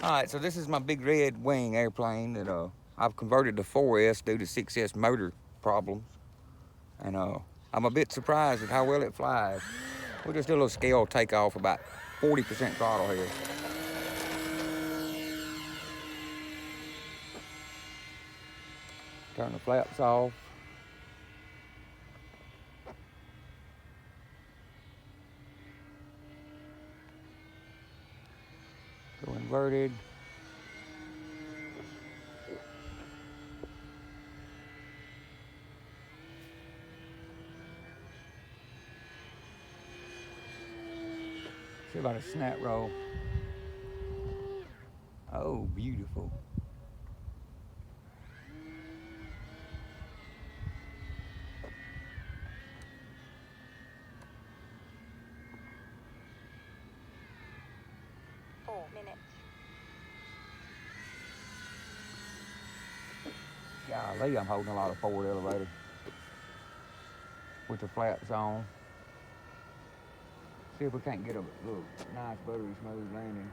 All right, so this is my big red wing airplane that I've converted to 4S due to 6S motor problems. And I'm a bit surprised at how well it flies. We'll just do a little scale takeoff, about 40% throttle here. Turn the flaps off. Go inverted. See about a snap roll. Oh, beautiful. Golly, I'm holding a lot of forward elevator with the flaps on. See if we can't get a little nice, buttery, smooth landing.